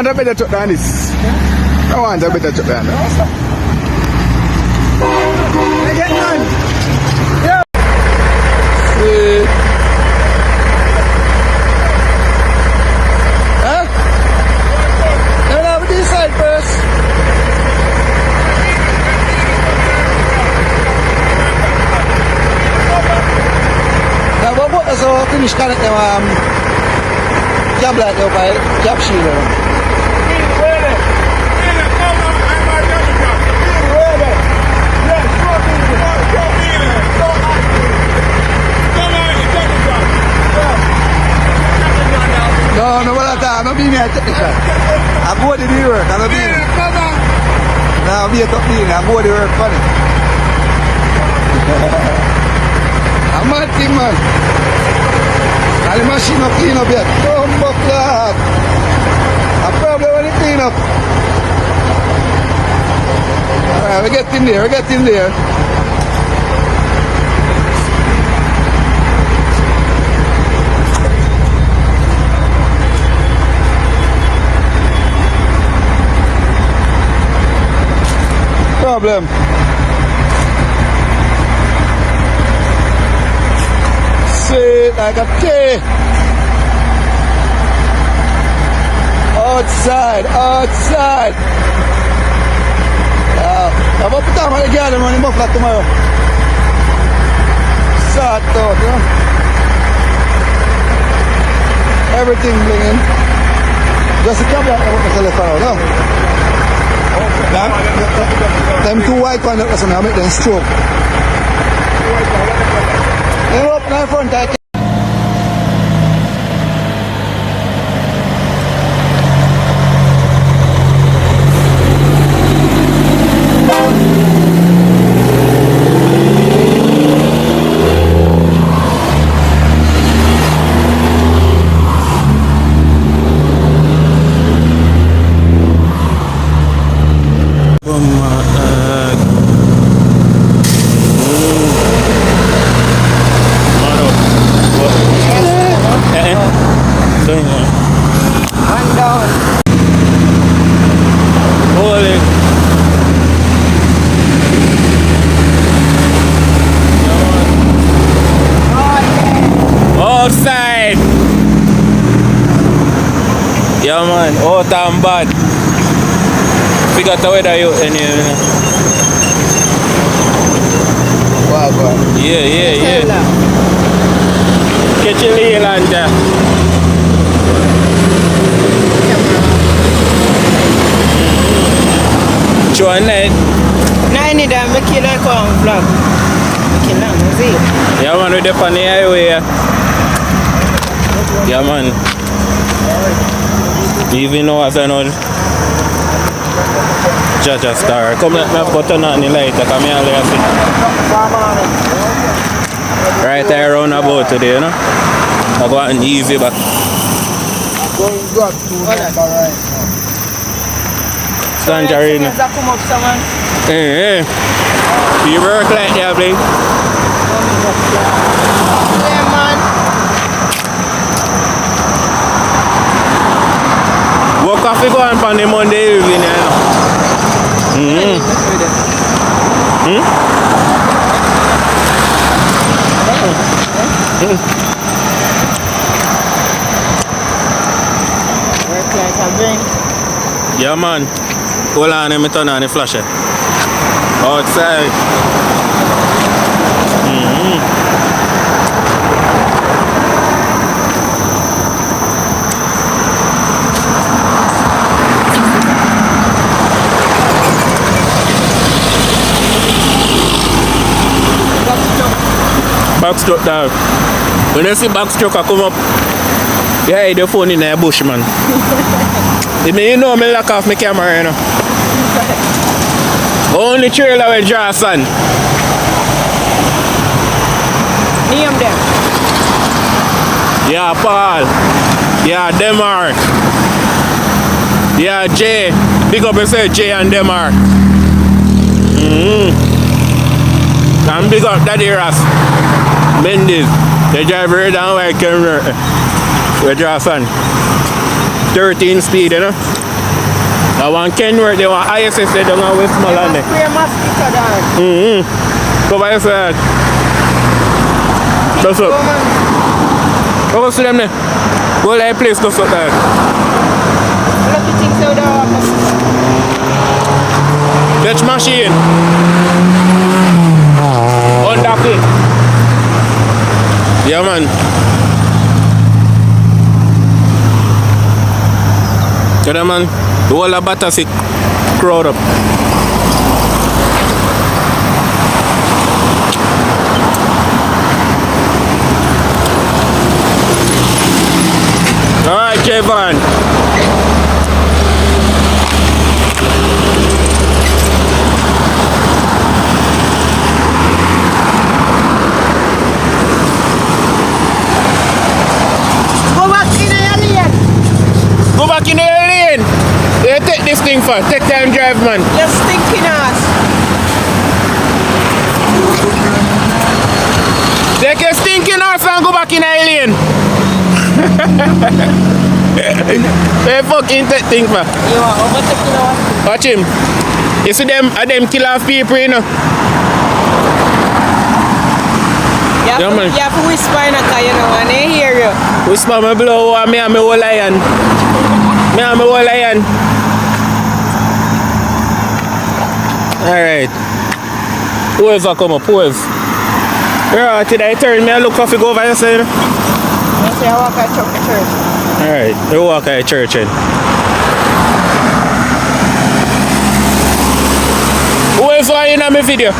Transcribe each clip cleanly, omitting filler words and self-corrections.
want a better truck than this. I want a better truck than this. Get on. Yeah. See. Huh? Let me have this side first. Now, what was our finish connect them? Job like you by job shield. No, wala ta. No bini at technician. Ako di work. Ano bini? Na biya to bini. Ako di work pa ni. Amat ting man. Ali machine of clean up yet. Tumbok lahat. A problem when it clean up. Alright, we get in there. Problem. Sit like a tea. Outside. I'm up down on the garden when I'm off like tomorrow. Start out, you know? Everything blinging. Just a couple of myself around, no? Them two white ones that's gonna make them stroke. They open in front I outside. Yeah man, oh damn bad. Figure out the weather you anyway. wow. Yeah. Catch a little and Join it. I need to make it like a vlog. Yeah man, with the funny highway. Yeah man. Even though as I know Jaja Star. Come let me have got turn on the light. Come here and see. Right there around about today, you know. I got an easy back. Got to number right now. Tangerine. You work like that, please. Yeah, man. Work off go on the Monday evening, you know. Work like a brain. Yeah, man. Hold on, let me turn on the flash. Outside. Backstroke down. When you see backstroke I come up, yeah, the phone in the bush, man. You know me lock off my camera, you know. Only trailer will draw sun. Name them. Yeah, Paul. Yeah, Demar. Yeah, Jay. Big up yourself, Jay and Demar. And big up Daddy Ross. Mendes. They drive right down where I can we draw sun. 13 speed, you know. I want Kenworth, they want ISS, they don't want Westmoreland. Spray mosquito down. Come on, sir. That's up. Go see them there. Go like place, go up there. Lucky things out there. Fetch machine. Undock it. Yeah, man. Get them, man. The whole of Battersea crowd up. Alright, Javon. Go back in the lane. Go back in the lane. You take this thing for. Take time drive, man. You're stinking ass. Take your stinking ass and go back in the lane. Hey, fucking take thing for. You are overtaking us. Watch him. You see them kill off people, you know. You have to whisper in a car, you know, and they hear you. Whisper me blow me and me whole lion. Me and me whole lion. Alright. Who else will come up? Who else? Yeah, today I turn me and look off you go over here, say, you know? I say I walk at church. Alright, you walk at church then. Who else are in my video?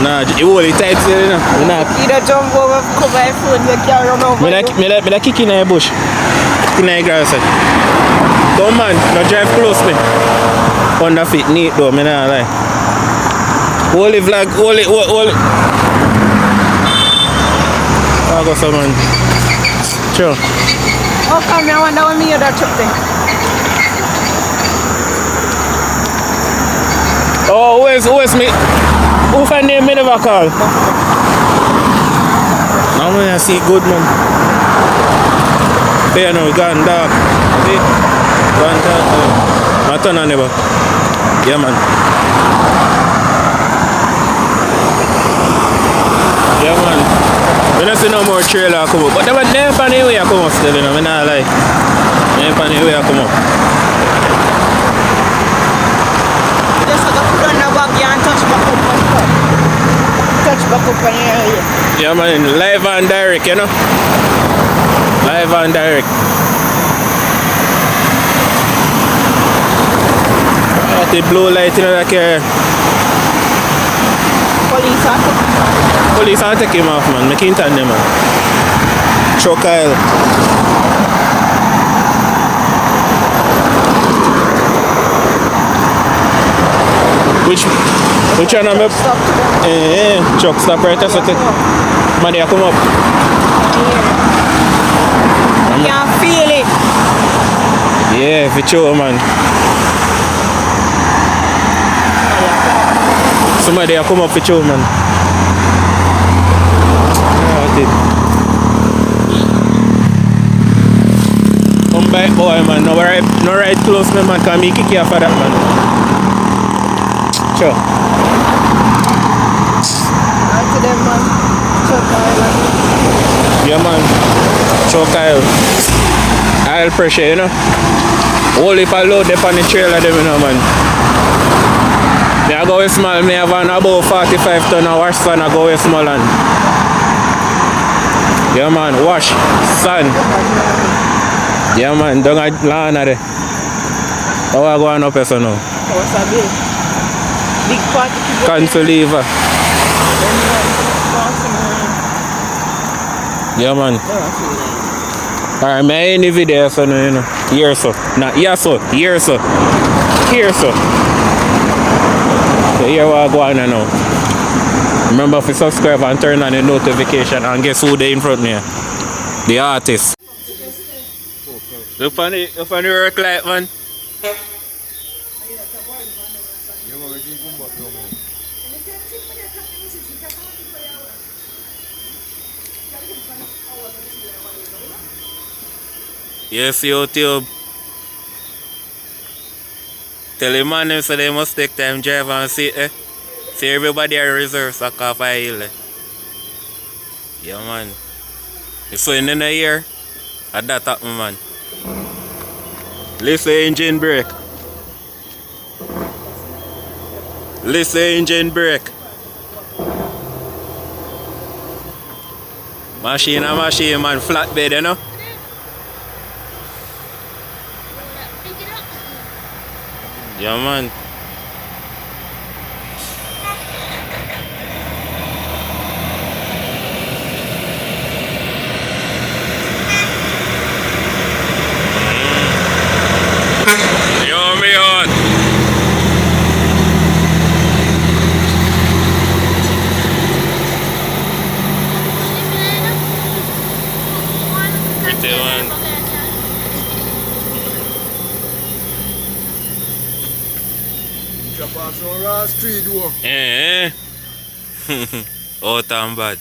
Nah, you hold it tight, you know. You don't jump over, cover your food, you can't run over. Me like kick in the bush. Kick in the grass. Come man, don't drive close me. Under feet neat though, me nah lie. Hold it vlog, hold it. I go some man. Sure. Oh come, I wonder what me hear that truck thing. Oh, where's me? Who find name me never call? Now when I see good man. There now, gone dark. See? Gone dark. My turn on never. Yeah man. Yeah man. We don't see no more trailer come up. But never find any way I come up still, you know, I not lie. Never find any way I come up. Just have to put on the back and touch back up on top. Touch back up on your ear. Yeah man, live and direct, you know. Live and direct. The blue light in the car. Police are taking him off, man. Make him turn them, man. Choke Kyle. Which one am I? Chuck, stop right there. Man, they come up. You can feel it. Yeah, for sure, man. Somebody come up for sure, man. Come back, boy, man. No right close, me, man. Can me kick you for that, man. Sure. To them, man. Yeah, man. Choke Kyle. Oil pressure, you know. All if I load up on the trailer, them, you know, man. Me I go with small, me have an about 45 ton of wash sun, I go with small and. Yeah, man, wash, sun. Yeah, man, don't I land there. How I go on up here, so now? What's a big party. Cancel lever. Yeah, man. Alright, me in the video, so no, you know. Here, so. Not here, so. Here, so. Here, so. So here we are going now. Remember to subscribe and turn on the notification, and guess who they in front of me? The artist. Look on the work light, man. Yes, YouTube. Tell the man them so they must take time drive and see see everybody at reserve sack off a hill. Yeah man. If you in the year, at that happen man. Listen engine brake. Listen engine brake. Machine a machine man, flatbed you know. Yeah man. Yo me on. Pretty one. Drop off some raw street door. Eh. Out and bad.